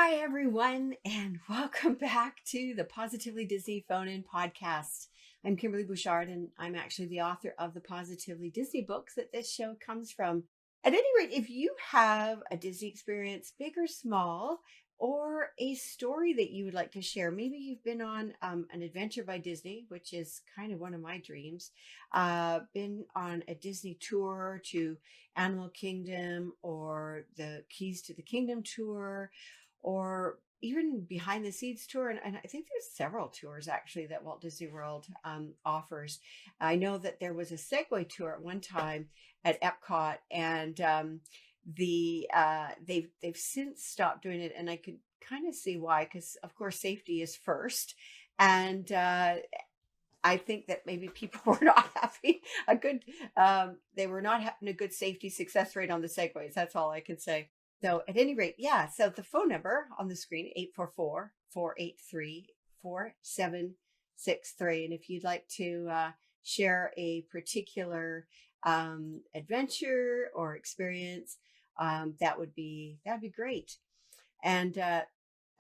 Hi, everyone, and welcome back to the Positively Disney Phone In podcast. I'm Kimberly Bouchard, and I'm actually the author of the Positively Disney books that this show comes from. At any rate, if you have a Disney experience, big or small, or a story that you would like to share, maybe you've been on an adventure by Disney, which is kind of one of my dreams, been on a Disney tour to Animal Kingdom or the Keys to the Kingdom tour, or even behind the scenes tour. And I think there's several tours actually that Walt Disney World offers. I know that there was a Segway tour at one time at Epcot, and they've since stopped doing it, and I could kind of see why, because of course safety is first, and I think that maybe people were not having a good they were not having a good safety success rate on the Segways. That's all I can say. So at any rate, yeah. So the phone number on the screen, 844-483-4763. And if you'd like to share a particular adventure or experience, that'd be great. And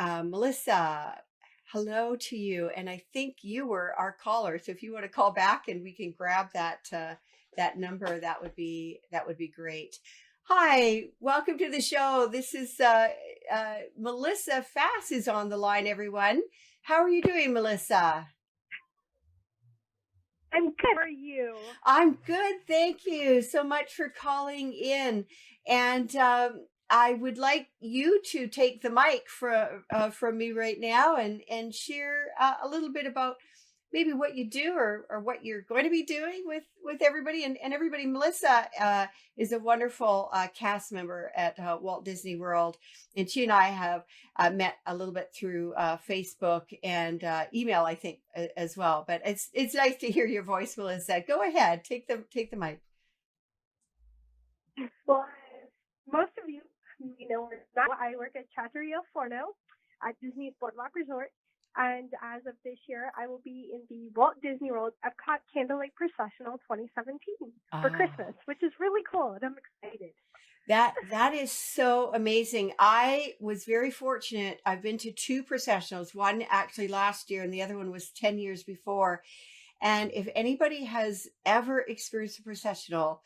Melissa, hello to you. And I think you were our caller. So if you want to call back and we can grab that number, that would be great. Hi, welcome to the show. This is Melissa Fass is on the line, everyone. How are you doing, Melissa? I'm good. How are you? I'm good. Thank you so much for calling in. And I would like you to take the mic from me right now and share a little bit about maybe what you do or what you're going to be doing with everybody and everybody. Melissa is a wonderful cast member at Walt Disney World, and she and I have met a little bit through Facebook and email, I think, as well. But it's nice to hear your voice, Melissa. Go ahead, take the mic. Well, most of you know now I work at Trattoria Forno at Disney's Boardwalk Resort. And as of this year, I will be in the Walt Disney World Epcot Candlelight Processional 2017 for Christmas, which is really cool, and I'm excited. That is so amazing. I was very fortunate. I've been to two processionals, one actually last year and the other one was 10 years before. And if anybody has ever experienced a processional,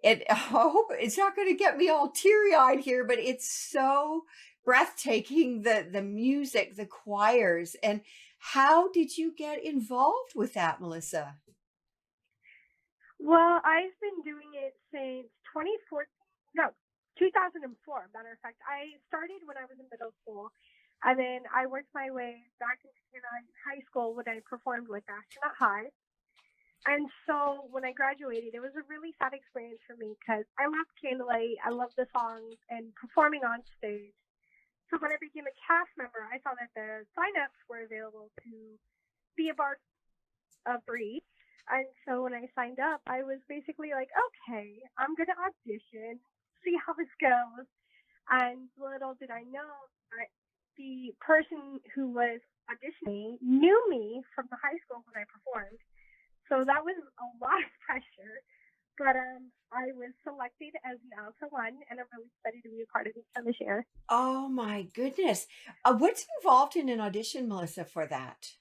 I hope it's not going to get me all teary-eyed here, but it's so breathtaking, the music, the choirs. And how did you get involved with that, Melissa? Well, I've been doing it since 2014, no, 2004. Matter of fact, I started when I was in middle school, and then I worked my way back into high school when I performed with Astronaut High. And so when I graduated, it was a really sad experience for me because I loved Candlelight, I loved the songs and performing on stage. So when I became a cast member, I saw that the sign-ups were available to be a part of Bree. And so when I signed up, I was basically like, okay, I'm going to audition, see how this goes. And little did I know that the person who was auditioning knew me from the high school when I performed. So that was a lot of pressure. But I was selected as an Alpha One, and I'm really excited to be a part of it this year. Oh my goodness. What's involved in an audition, Melissa, for that?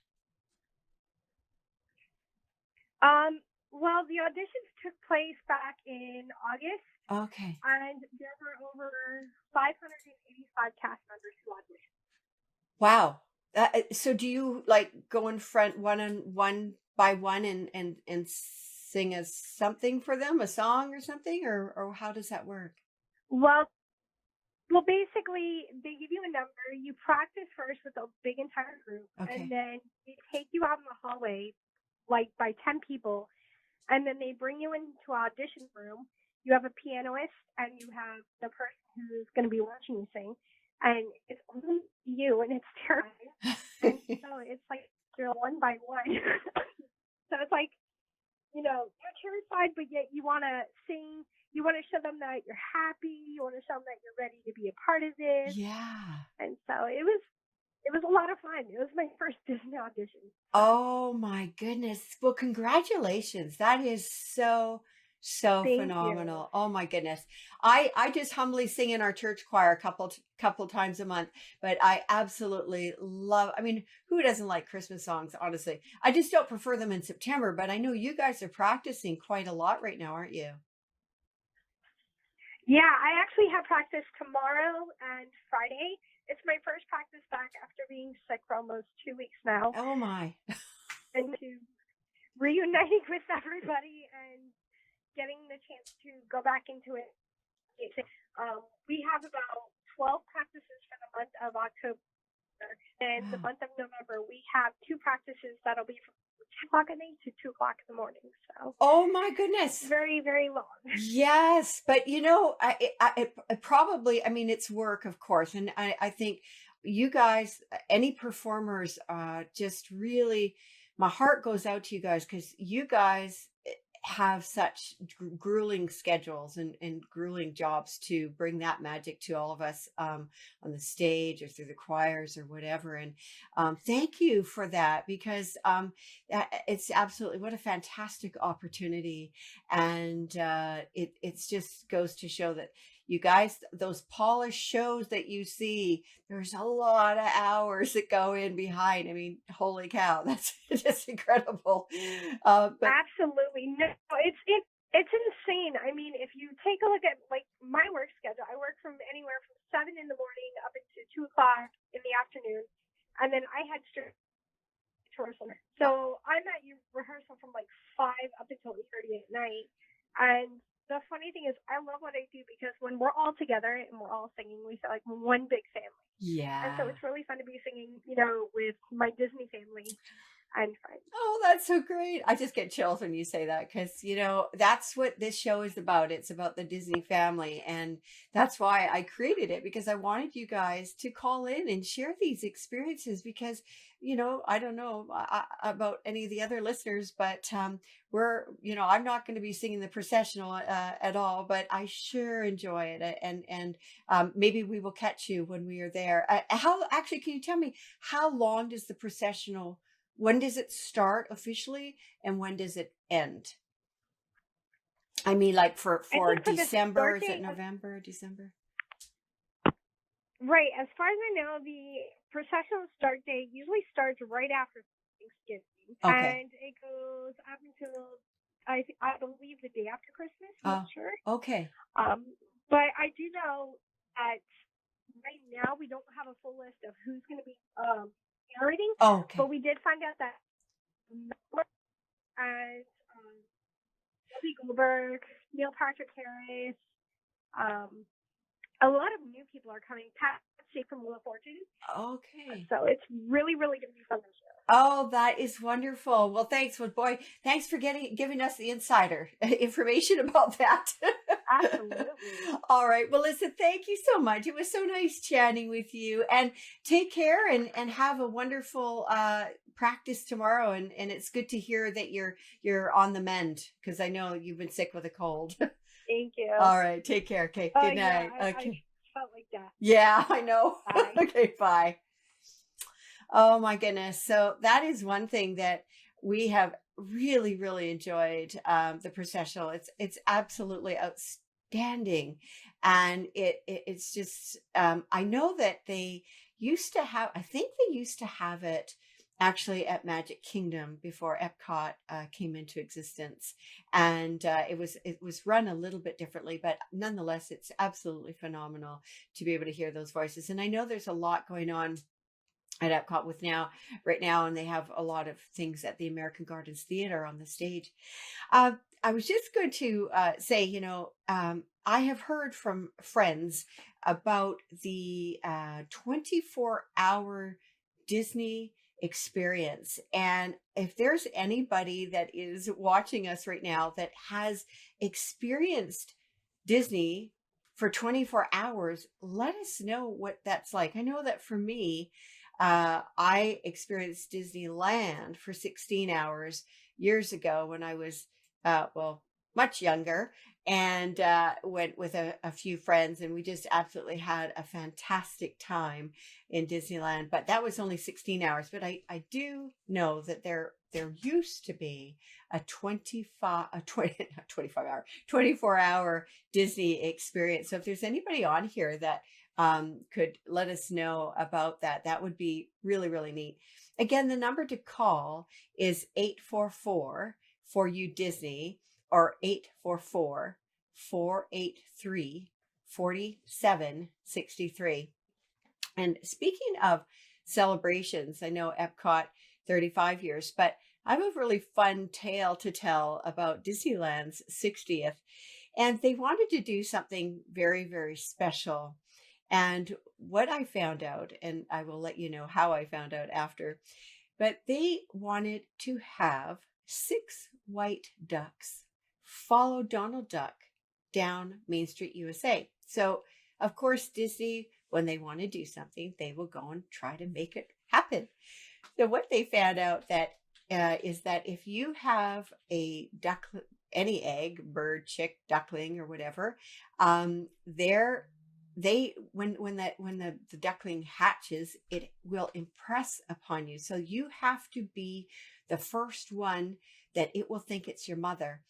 Well, the auditions took place back in August. Okay. And there were over 585 cast members who auditioned. Wow. So do you like go in front one by one and sing as something for them, a song or something, or how does that work? Well, basically, they give you a number. You practice first with a big entire group, Okay. and then they take you out in the hallway, like by 10 people, and then they bring you into an audition room. You have a pianist, and you have the person who's going to be watching you sing, and it's only you, and it's terrifying. And so it's like you're one by one. So it's like, you're terrified, but yet you want to sing. You want to show them that you're happy. You want to show them that you're ready to be a part of this. Yeah. And so it was a lot of fun. It was my first Disney audition. Oh my goodness. Well, congratulations. That is so So Thank you. phenomenal. Oh my goodness. I just humbly sing in our church choir a couple times a month, but I absolutely love, I mean, who doesn't like Christmas songs, honestly? I just don't prefer them in September, but I know you guys are practicing quite a lot right now, aren't you? Yeah, I actually have practice tomorrow and Friday. It's my first practice back after being sick for almost 2 weeks now, Oh my. and to reuniting with everybody and getting the chance to go back into it. We have about 12 practices for the month of October. And the Wow. month of November, we have two practices that'll be from 10 o'clock at night to 2 o'clock in the morning. So Oh my it's goodness. very, very long. Yes, but you know, it probably, I mean, it's work, of course. And I think you guys, any performers, just really, my heart goes out to you guys because you guys have such grueling schedules and grueling jobs to bring that magic to all of us on the stage or through the choirs or whatever. And thank you for that because it's absolutely what a fantastic opportunity. And it's just goes to show that you guys, those polished shows that you see, there's a lot of hours that go in behind. I mean, holy cow, that's just incredible. But Absolutely. No, it's insane. I mean, if you take a look at like my work schedule, I work from anywhere from 7 in the morning up into 2 o'clock in the afternoon. And then I had straight to rehearsal. So I'm at your rehearsal from like 5 up until 8:30 at night. And the funny thing is, I love what I do because when we're all together and we're all singing, we feel like one big family. And so yeah. it's really fun to be singing, with my Disney family and friends. Oh, that's so great. I just get chills when you say that because, that's what this show is about. It's about the Disney family. And that's why I created it because I wanted you guys to call in and share these experiences because, I don't know about any of the other listeners, but I'm not going to be singing the processional at all, but I sure enjoy it. And maybe we will catch you when we are there. Actually, can you tell me how long does the processional when does it start officially and when does it end? I mean, like for I for think for the December, start is it date, November, December? right, as far as I know, the processional start date usually starts right after Thanksgiving, Okay. and it goes up until I believe the day after Christmas. I'm Uh, not sure, okay. um, but I do know that right now we don't have a full list of who's going to be narrating, but Okay. we did find out that and Whoopi Goldberg, Neil Patrick Harris, um, a lot of new people are coming. Pat Stay from Wheel of Fortune. Okay. So it's really, really going to be fun this year. Oh, that is wonderful. Well, thanks. Well, boy, thanks for giving us the insider information about that. Absolutely. All right. Well, listen, thank you so much. It was so nice chatting with you. And take care and have a wonderful practice tomorrow. And it's good to hear that you're on the mend because I know you've been sick with a cold. Thank you. All right. Take care. Okay. Good Yeah, night. I Okay. felt like that. Yeah, I know. Bye. Okay. Bye. Oh my goodness. So that is one thing that we have really, really enjoyed the processional. It's absolutely outstanding. And it's just I know that they used to have I think they used to have it actually at Magic Kingdom before Epcot came into existence. And it was run a little bit differently, but nonetheless it's absolutely phenomenal to be able to hear those voices. And I know there's a lot going on at Epcot right now, and they have a lot of things at the American Gardens Theater on the stage. I was just going to say, I have heard from friends about the 24-hour Disney experience. And if there's anybody that is watching us right now that has experienced Disney for 24 hours, let us know what that's like. I know that for me, I experienced Disneyland for 16 hours years ago when I was, well, much younger, and went with a few friends, and we just absolutely had a fantastic time in Disneyland. But that was only 16 hours. But I do know that there used to be a 24-hour Disney experience. So if there's anybody on here that could let us know about that, that would be really, really neat. Again, the number to call is 844 for you Disney, or 844-483-4763. And speaking of celebrations, I know Epcot 35 years, but I have a really fun tale to tell about Disneyland's 60th. And they wanted to do something very, very special. And what I found out, and I will let you know how I found out after, but they wanted to have 6 white ducks follow Donald Duck down Main Street, USA. So, of course, Disney, when they want to do something, they will go and try to make it happen. So what they found out that is that if you have a duck, any egg, bird, chick, duckling, or whatever, when the duckling hatches, it will impress upon you. So you have to be the first one that it will think it's your mother.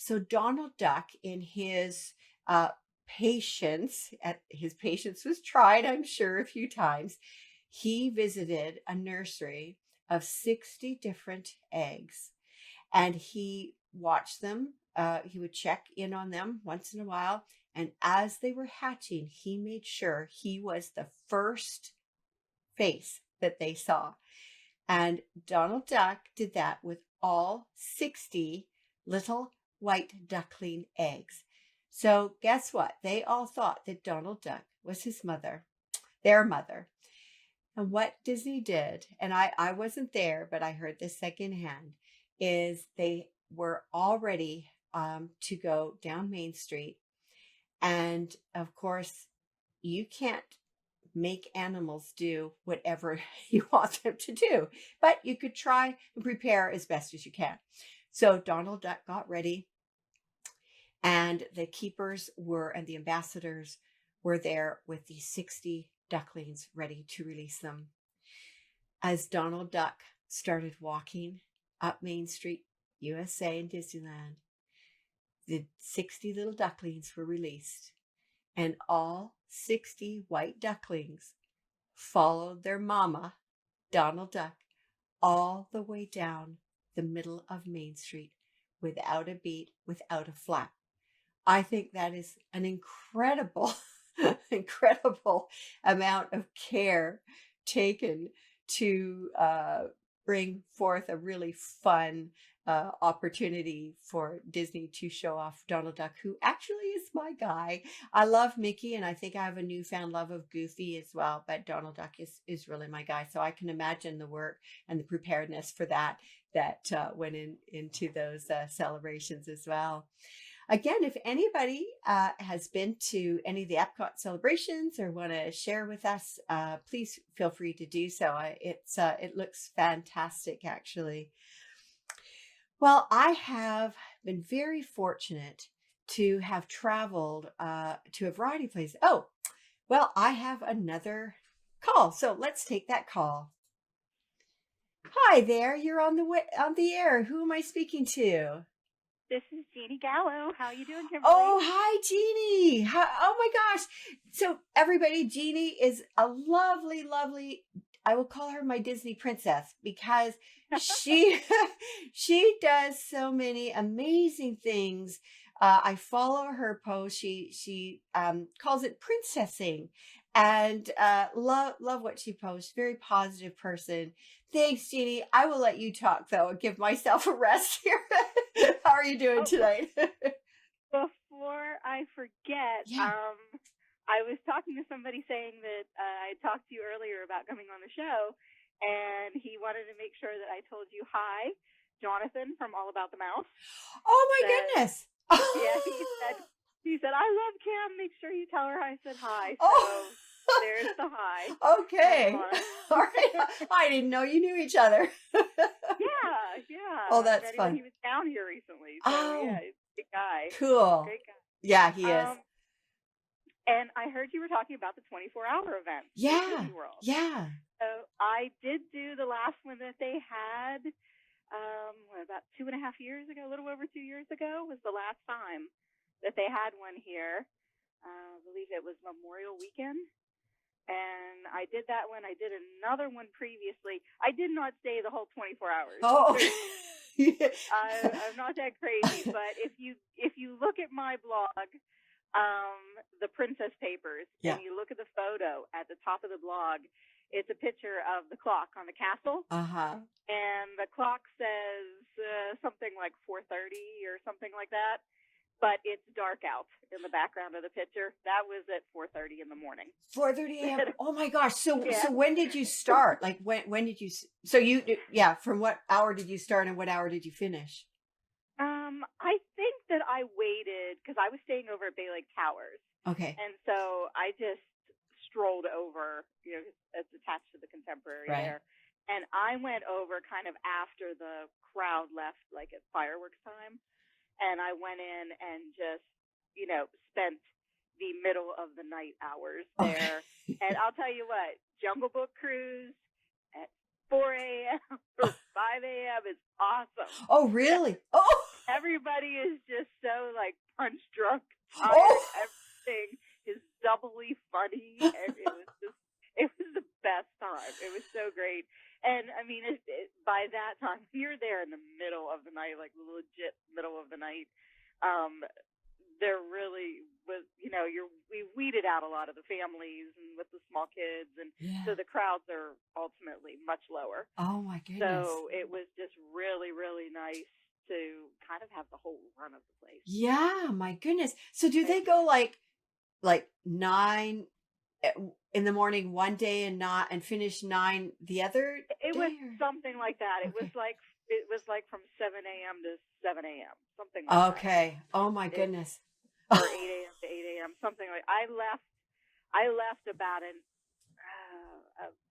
So Donald Duck, in his patience, his patience was tried, I'm sure, a few times. He visited a nursery of 60 different eggs, and he watched them. He would check in on them once in a while. And as they were hatching, he made sure he was the first face that they saw. And Donald Duck did that with all 60 little white duckling eggs. So guess what? They all thought that Donald Duck was his mother, their mother. And what Disney did, and I wasn't there, but I heard this secondhand, is they were all ready to go down Main Street. And of course, you can't make animals do whatever you want them to do, but you could try and prepare as best as you can. So Donald Duck got ready, and the keepers and the ambassadors were there with these 60 ducklings ready to release them. As Donald Duck started walking up Main Street, USA in Disneyland, the 60 little ducklings were released, and all 60 white ducklings followed their mama, Donald Duck, all the way down the middle of Main Street without a beat, without a flap. I think that is an incredible, incredible amount of care taken to bring forth a really fun opportunity for Disney to show off Donald Duck, who actually is my guy. I love Mickey, and I think I have a newfound love of Goofy as well, but Donald Duck is really my guy. So I can imagine the work and the preparedness for that went into those celebrations as well. Again, if anybody has been to any of the Epcot celebrations or want to share with us, please feel free to do so. It looks fantastic, actually. Well, I have been very fortunate to have traveled to a variety of places. Oh, well, I have another call, so let's take that call. Hi there, you're on the air. Who am I speaking to? This is Jeannie Gallo. How are you doing, Kimberly? Oh, hi, Jeannie. Oh, my gosh. So, everybody, Jeannie is a lovely, lovely, I will call her my Disney princess, because she does so many amazing things. I follow her post. She calls it princessing, and love what she posts. Very positive person. Thanks, Jeannie. I will let you talk, though, and give myself a rest here. How are you doing tonight? Before I forget, I was talking to somebody saying that I talked to you earlier about coming on the show, and he wanted to make sure that I told you hi, Jonathan from All About the Mouse. Oh, my goodness. Yeah, he said, I love Kim. Make sure you tell her I said hi. So there's the hi. Okay. All right. I didn't know you knew each other. Yeah. Oh, that's fun. He was down here recently. So, yeah. great guy. Cool. Great guy. Yeah, he is. And I heard you were talking about the 24-hour event at Disney World. Yeah. So I did do the last one that they had, about 2.5 years ago, a little over 2 years ago was the last time that they had one here. I believe it was Memorial Weekend. And I did that one. I did another one previously. I did not stay the whole 24 hours. Oh, I'm not that crazy. But if you look at my blog, the Princess Papers, and you look at the photo at the top of the blog, it's a picture of the clock on the castle. And the clock says something like 4:30 or something like that. But it's dark out in the background of the picture. That was at 4:30 in the morning. 4:30 a.m. Oh my gosh! So when did you start? Like when did you? So from what hour did you start and what hour did you finish? I think that I waited because I was staying over at Bay Lake Towers. Okay. And so I just strolled over. It's attached to the Contemporary there, and I went over kind of after the crowd left, like at fireworks time. And I went in and just, spent the middle of the night hours there. Okay. And I'll tell you what, Jungle Book Cruise at 4 a.m. or 5 a.m. is awesome. Oh, really? Oh! Everybody is just so, punch drunk, tired. Everything is doubly funny. And it was the best time. It was so great. And, I mean, by that time, you're there in the middle of the night, like legit middle of the night. There really was, we weeded out a lot of the families and with the small kids. And so the crowds are ultimately much lower. Oh, my goodness. So it was just really, really nice to kind of have the whole run of the place. Yeah, my goodness. So do they go like 9 in the morning one day and finish 9 the other It day, was something like that. It was like from 7 a.m. to 7 a.m. Something like that. Okay. Oh my goodness. Or 8 a.m. to 8 a.m. Something like. I left about an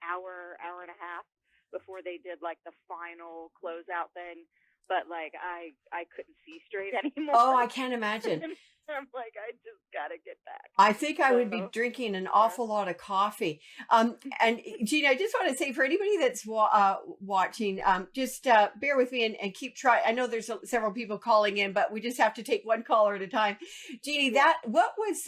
hour and a half before they did the final closeout thing. But I couldn't see straight anymore. Oh, I can't imagine. I'm like, I just gotta get back. I think I would be drinking an awful lot of coffee. And Gina, I just want to say for anybody that's watching, just bear with me and keep trying. I know there's several people calling in, but we just have to take one caller at a time. Jeannie, what was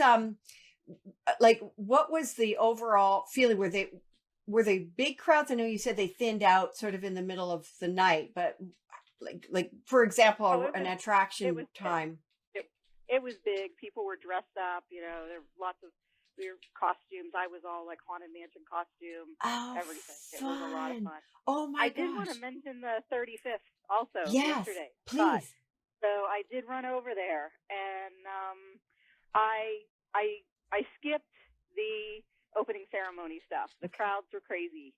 the overall feeling? Were they big crowds? I know you said they thinned out sort of in the middle of the night, but like for example, an attraction time. It was big. People were dressed up. There were lots of weird costumes. I was all like Haunted Mansion costume. Everything. Fun. It was a lot of fun. Oh my gosh. I did want to mention the 35th also yesterday. Please. So I did run over there, and I skipped the opening ceremony stuff. The crowds were crazy.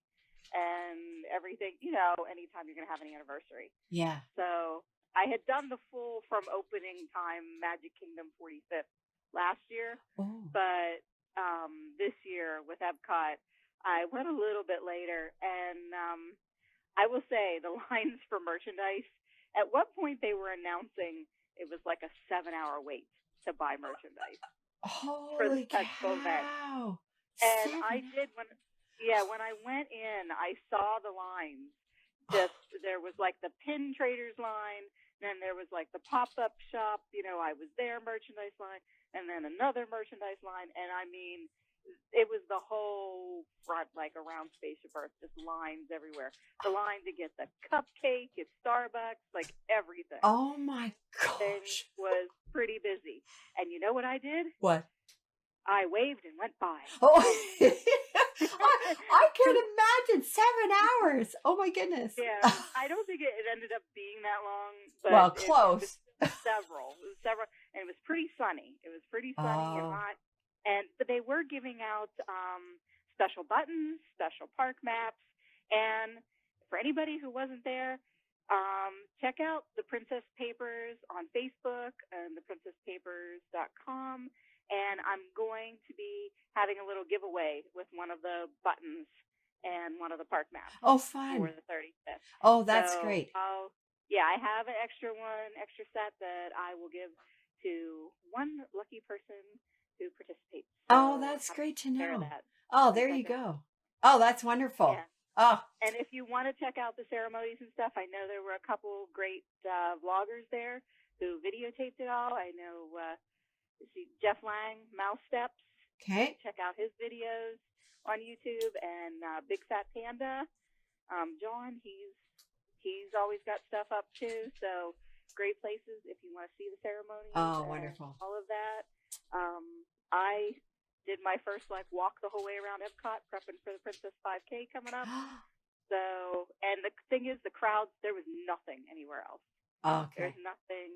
And everything, anytime you're going to have an anniversary. Yeah. So I had done the full from opening time Magic Kingdom 45th last year. But this year with Epcot, I went a little bit later. And I will say the lines for merchandise, at what point they were announcing it was like a 7-hour wait to buy merchandise. For the Expo event. And I did when I went in, I saw the lines. There was like the pin traders line, then there was like the pop-up shop, I was there merchandise line, and then another merchandise line. And I mean, it was the whole front, like around Spaceship Earth, just lines everywhere. The line to get the cupcake at Starbucks, like everything. Oh my gosh. It was pretty busy. And you know what I did? What? I waved and went by. Oh, I can't imagine 7 hours. Oh my goodness. Yeah, I don't think it ended up being that long. But well, close. It was several, and it was pretty sunny. It was pretty sunny and hot. But they were giving out special buttons, special park maps, and for anybody who wasn't there, check out the Princess Papers on Facebook and theprincesspapers.com. And I'm going to be having a little giveaway with one of the buttons and one of the park maps. Oh, fun. For the 35th. Oh, that's great. yeah, I have an extra set that I will give to one lucky person who participates. So Oh, that's great to know. that. Oh, there you go. Oh, that's wonderful. Yeah. Oh, and if you want to check out the ceremonies and stuff, I know there were a couple great vloggers there who videotaped it all. I know see Jeff Lang, Mouse Steps. okay. Check out his videos on YouTube, and Big Fat Panda, John. He's always got stuff up too. So great places if you want to see the ceremonies. Oh, wonderful. All of that. I did my first walk the whole way around Epcot, prepping for the Princess 5K coming up. So, and the thing is, the crowds, there was nothing anywhere else. Okay. There's nothing.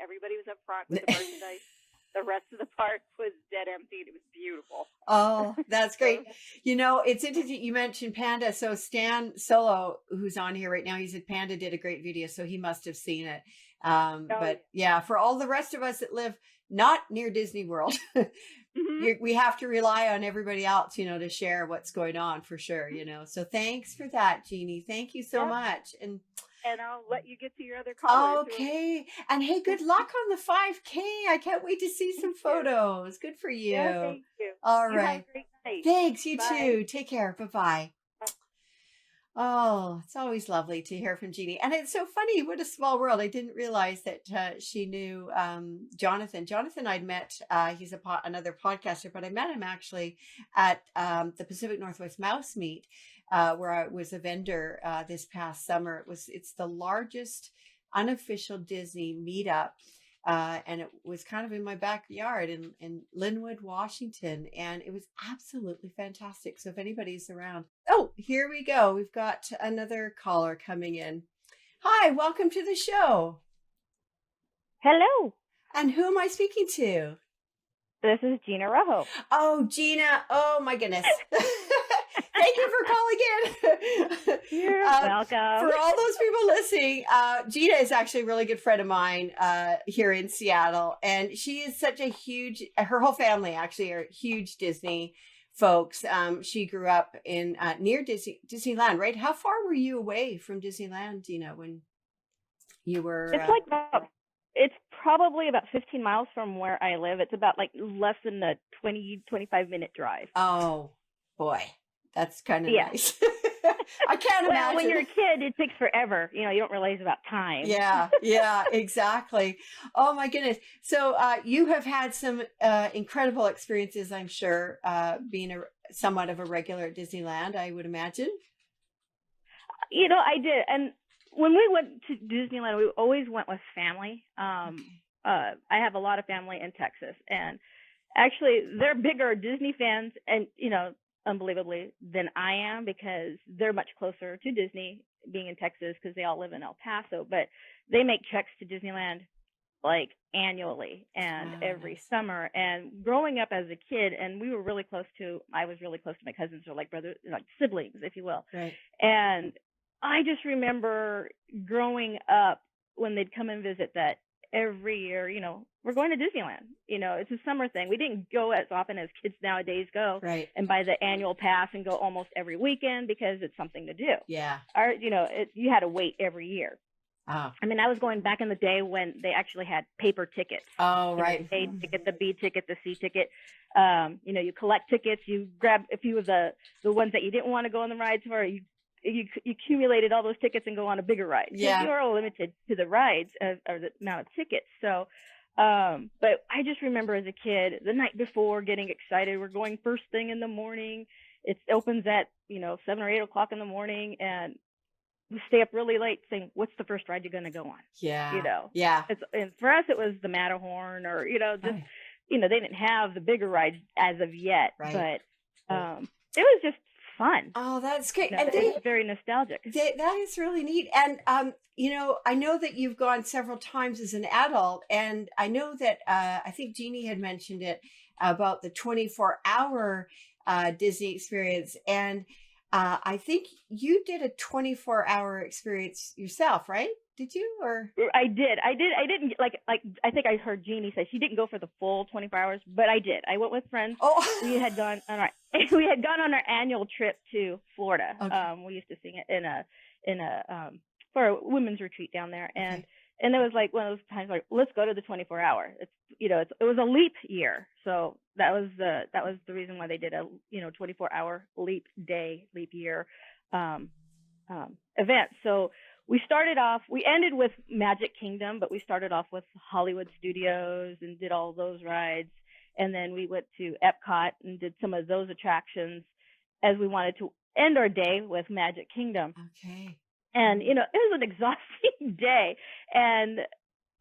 Everybody was up front with the merchandise. The rest of the park was dead empty. It was beautiful. Oh, that's great. It's interesting. You mentioned Panda. So Stan Solo, who's on here right now, he said Panda did a great video, so he must have seen it. But yeah, for all the rest of us that live not near Disney World, we have to rely on everybody else, to share what's going on for sure, So thanks for that, Jeannie. Thank you so much. And I'll let you get to your other callers. Okay. And hey, good luck on the 5K. I can't wait to see some photos. Good for you. Yeah, thank you. All you right. Have a great night. Thanks. You Bye. too. Take care. Bye-bye. Oh, it's always lovely to hear from Jeannie. And it's so funny. What a small world. I didn't realize that she knew Jonathan. Jonathan I'd met, he's another podcaster, but I met him actually at the Pacific Northwest Mouse Meet, where I was a vendor this past summer. It's the largest unofficial Disney meetup. And it was kind of in my backyard in Linwood, Washington. And it was absolutely fantastic. So if anybody's around. Oh, here we go. We've got another caller coming in. Hi, welcome to the show. Hello. And who am I speaking to? This is Gina Rojo. Oh, Gina. Oh, my goodness. Thank you for calling in. You're welcome. For all those people listening, Gina is actually a really good friend of mine here in Seattle. And she is such a her whole family actually are huge Disney folks. She grew up in near Disneyland, right? How far were you away from Disneyland, Gina, when you were? It's probably about 15 miles from where I live. It's about less than a 25-minute drive. Oh, boy. That's kind of nice. I can't imagine. When you're a kid, it takes forever. You don't realize about time. Yeah, exactly. Oh, my goodness. So you have had some incredible experiences, I'm sure, being somewhat of a regular at Disneyland, I would imagine. I did. And when we went to Disneyland, we always went with family. I have a lot of family in Texas. And actually, they're bigger Disney fans and, unbelievably, than I am, because they're much closer to Disney, being in Texas, because they all live in El Paso. But they make trips to Disneyland annually and every summer. And growing up as a kid, and I was really close to my cousins, or brothers, siblings, if you will. Right. And I just remember growing up when they'd come and visit that every year, we're going to Disneyland. It's a summer thing. We didn't go as often as kids nowadays go, right, and buy the annual pass and go almost every weekend, because it's something to do. Yeah. Or, you had to wait every year. Oh. I mean, I was going back in the day when they actually had paper tickets. Oh, right. The A ticket, the B ticket, the C ticket. You collect tickets. You grab a few of the ones that you didn't want to go on the rides for. You accumulated all those tickets and go on a bigger ride. Yeah. You are limited to the rides or the amount of tickets. So, but I just remember as a kid, the night before, getting excited. We're going first thing in the morning. It opens at, 7 or 8 o'clock in the morning, and we stay up really late saying, what's the first ride you're going to go on? Yeah. Yeah. And for us, it was the Matterhorn, or, they didn't have the bigger rides as of yet, right, but it was just fun. Oh, that's great. And it's very nostalgic. That is really neat. And, I know that you've gone several times as an adult, and I know that I think Jeannie had mentioned it about the 24-hour Disney experience. And I think you did a 24-hour experience yourself, right? Did you? Or I did. I didn't I think I heard Jeannie say she didn't go for the full 24 hours, but I did. I went with friends. Oh, we had gone on our annual trip to Florida. Okay. We used to sing it in a for a women's retreat down there, and it was like one of those times like, let's go to the 24-hour. It's it was a leap year, so that was the reason why they did a 24-hour leap year event. So we ended with Magic Kingdom, but we started off with Hollywood Studios and did all those rides, and then we went to Epcot and did some of those attractions, as we wanted to end our day with Magic Kingdom. Okay. And, it was an exhausting day. And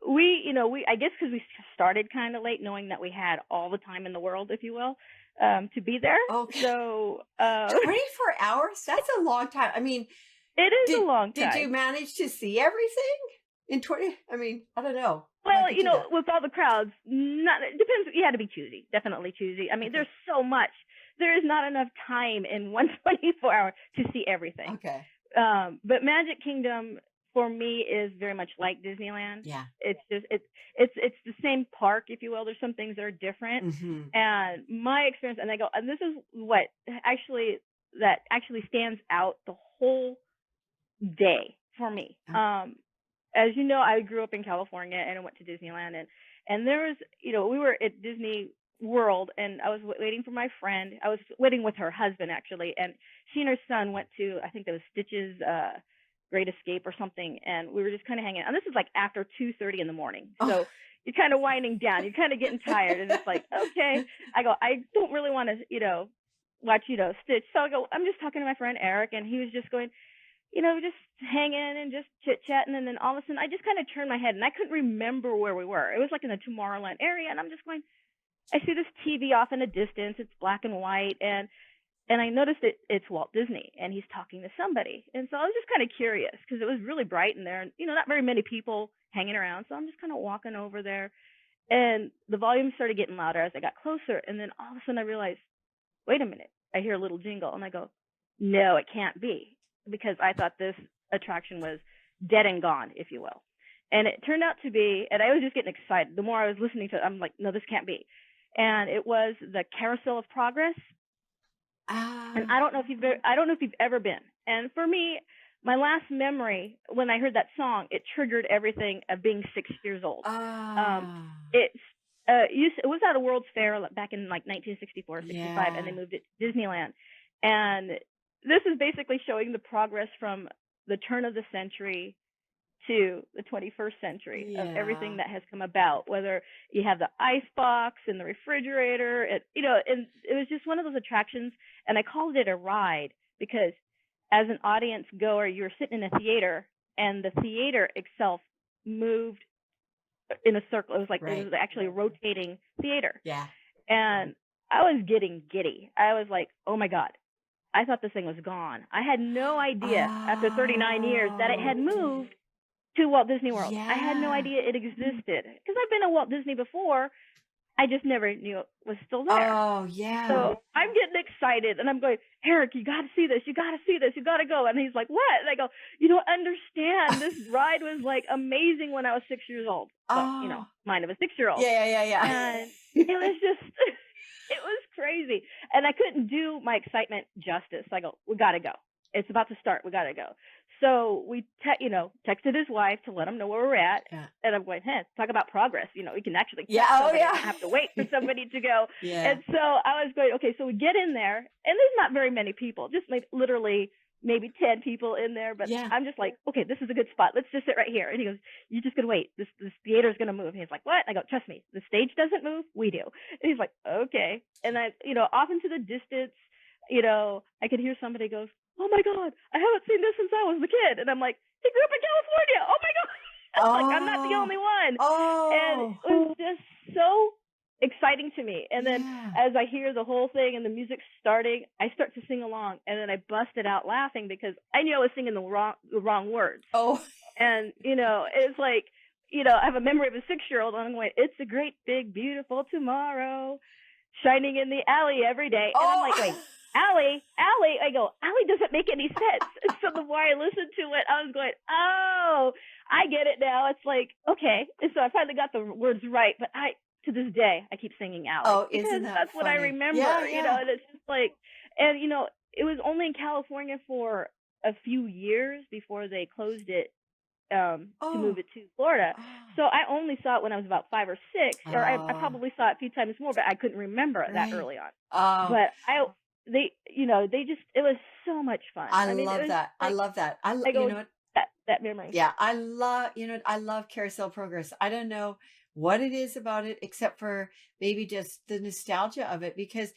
we I guess because we started kind of late, knowing that we had all the time in the world, if you will, to be there. Okay. So 24 hours? That's a long time. I mean, it is a long time. Did you manage to see everything in 20? I mean, I don't know. Well, with all the crowds, it depends. You had to be choosy, definitely choosy. I mean, there's so much. There is not enough time in 124 hour to see everything. Okay. But Magic Kingdom for me is very much like Disneyland. Yeah. It's just it's the same park, if you will. There's some things that are different. Mm-hmm. And my experience, and this is what actually stands out the whole day for me. Okay. As you know, I grew up in California and I went to Disneyland, and there was, we were at Disney World, and I was waiting for my friend. I was waiting with her husband, actually, and she and her son went to, I think that was Stitch's Great Escape or something, and we were just kind of hanging out. And this is like after 2:30 in the morning, so you're kind of winding down, you're kind of getting tired, and it's like, okay. I go, I don't really want to, watch, Stitch. So I go, I'm just talking to my friend Eric, and he was just going, just hanging and just chit-chatting, and then all of a sudden I just kind of turned my head, and I couldn't remember where we were. It was like in the Tomorrowland area, and I'm just going, I see this TV off in the distance. It's black and white, and I noticed it's Walt Disney, and he's talking to somebody. And so I was just kind of curious because it was really bright in there, and not very many people hanging around. So I'm just kind of walking over there, and the volume started getting louder as I got closer. And then all of a sudden I realized, wait a minute, I hear a little jingle, and I go, no, it can't be, because I thought this attraction was dead and gone, if you will. And it turned out to be, and I was just getting excited. The more I was listening to it, I'm like, no, this can't be. And it was the Carousel of Progress. And I don't know if you've ever been. And for me, my last memory when I heard that song, it triggered everything of being 6 years old. It was at a World's Fair back in like 1964, 65, and they moved it to Disneyland. And this is basically showing the progress from the turn of the century to the 21st century of everything that has come about, whether you have the ice box and the refrigerator, and it was just one of those attractions. And I called it a ride because as an audience goer, you were sitting in a theater, and the theater itself moved in a circle. It was like, It was actually a rotating theater. Yeah. And I was getting giddy. I was like, oh my God, I thought this thing was gone. I had no idea after 39 years that it had moved to Walt Disney World. Yeah. I had no idea it existed because I've been to Walt Disney before. I just never knew it was still there. Oh, yeah. So I'm getting excited, and I'm going, Eric, you got to see this. You got to see this. You got to go. And he's like, what? And I go, you don't understand. This ride was like amazing when I was 6 years old. Well, mine of a 6-year-old. Yeah. And it was just, it was crazy. And I couldn't do my excitement justice. I go, we got to go. It's about to start. We got to go. So we, texted his wife to let him know where we're at. Yeah. And I'm going, talk about progress. We can actually somebody. Don't have to wait for somebody to go. Yeah. And so I was going, okay, so we get in there, and there's not very many people, just like literally maybe 10 people in there. But I'm just like, okay, this is a good spot. Let's just sit right here. And he goes, you're just going to wait. This theater's going to move. And he's like, what? And I go, trust me, the stage doesn't move. We do. And he's like, okay. And I, off into the distance, I could hear somebody goes, oh my God, I haven't seen this since I was a kid. And I'm like, he grew up in California. Oh my God. Like, I'm not the only one. And it was just so exciting to me. And then as I hear the whole thing and the music's starting, I start to sing along. And then I busted out laughing because I knew I was singing the wrong words. Oh. And, it's like, I have a memory of a 6-year-old, and I'm going, it's a great, big, beautiful tomorrow shining in the alley every day. And I'm like, wait. Allie, I go, Allie doesn't make any sense. And so the more I listened to it, I was going, oh, I get it now. It's like, okay. And so I finally got the words right. But to this day, I keep singing Allie. Oh, isn't that that's funny? What I remember, and it's just like, and, it was only in California for a few years before they closed it to move it to Florida. So I only saw it when I was about 5 or 6, or I probably saw it a few times more, but I couldn't remember it that early on. But they it was so much fun. I love that. Like, I love that. You know what? That memory. Yeah, I love Carousel Progress. I don't know what it is about it, except for maybe just the nostalgia of it, because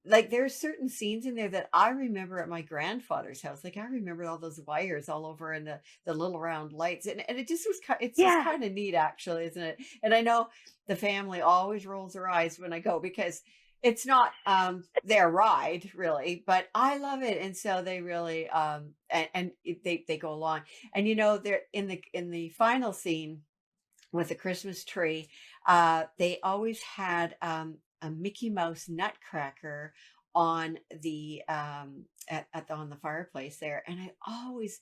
like there's certain scenes in there that I remember at my grandfather's house. Like I remember all those wires all over and the little round lights, and it just was just kind of neat, actually, isn't it? And I know the family always rolls their eyes when I go, because it's not their ride really, but I love it, and so they really they go along. And you know, they're in the final scene with the Christmas tree. They always had a Mickey Mouse nutcracker on the on the fireplace there, and I always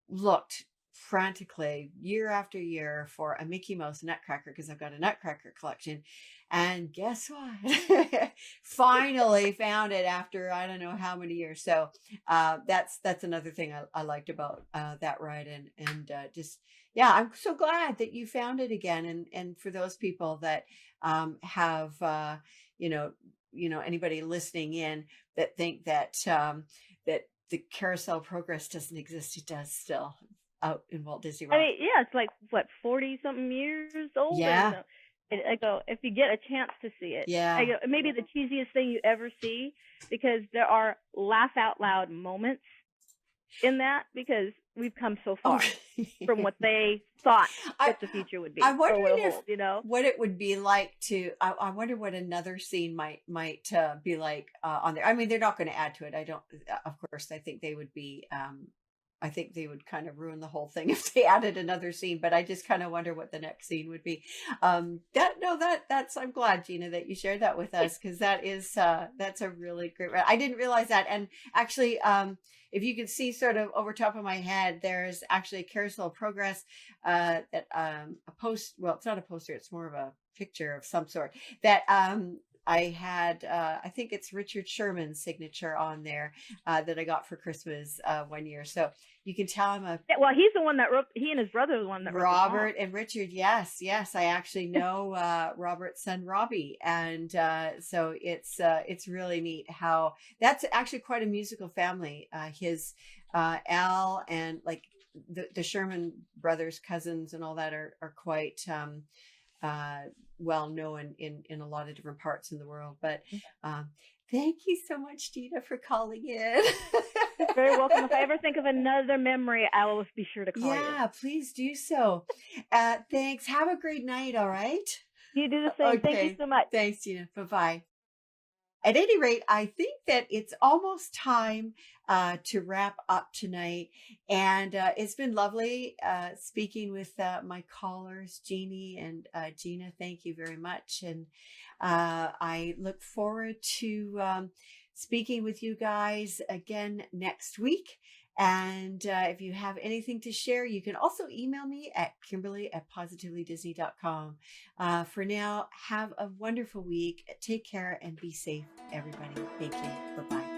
looked frantically year after year for a Mickey Mouse nutcracker, because I've got a nutcracker collection. And guess what? Finally found it after I don't know how many years. So that's another thing I liked about that ride, and just I'm so glad that you found it again. And for those people that have anybody listening in that think that that the Carousel Progress doesn't exist, it does still out in Walt Disney World. I mean, it's like what, 40-something years old. Yeah. I go, if you get a chance to see it, yeah, I go, it may be the cheesiest thing you ever see, because there are laugh out loud moments in that, because we've come so far from what they thought what the future would be. I wonder what it would be like to. I wonder what another scene might be like on there. I mean, they're not going to add to it. I don't. Of course, I think they would be. I think they would kind of ruin the whole thing if they added another scene, but I just kind of wonder what the next scene would be. That's I'm glad, Gina, that you shared that with us, because that's a really great. I didn't realize that. And actually, if you can see sort of over top of my head, there's actually a Carousel Progress that a post. Well, it's not a poster; it's more of a picture of some sort that I had, I think it's Richard Sherman's signature on there that I got for Christmas one year. So you can tell him well, he's the one that wrote. He and his brother are the one that wrote Robert and Richard. Yes, I actually know Robert's son Robbie, and so it's really neat how that's actually quite a musical family. His Al and like the Sherman brothers, cousins, and all that are quite. Well known in a lot of different parts in the world. But thank you so much, Gina, for calling in. You're very welcome. If I ever think of another memory, I will be sure to call you. Yeah, please do so. Thanks. Have a great night. All right. You do the same. Okay. Thank you so much. Thanks, Gina. Bye-bye. At any rate, I think that it's almost time to wrap up tonight. And it's been lovely speaking with my callers, Jeannie and Gina. Thank you very much. And I look forward to speaking with you guys again next week. And if you have anything to share, you can also email me at Kimberly@positivelydisney.com. For now, have a wonderful week. Take care and be safe, everybody. Thank you. Bye-bye.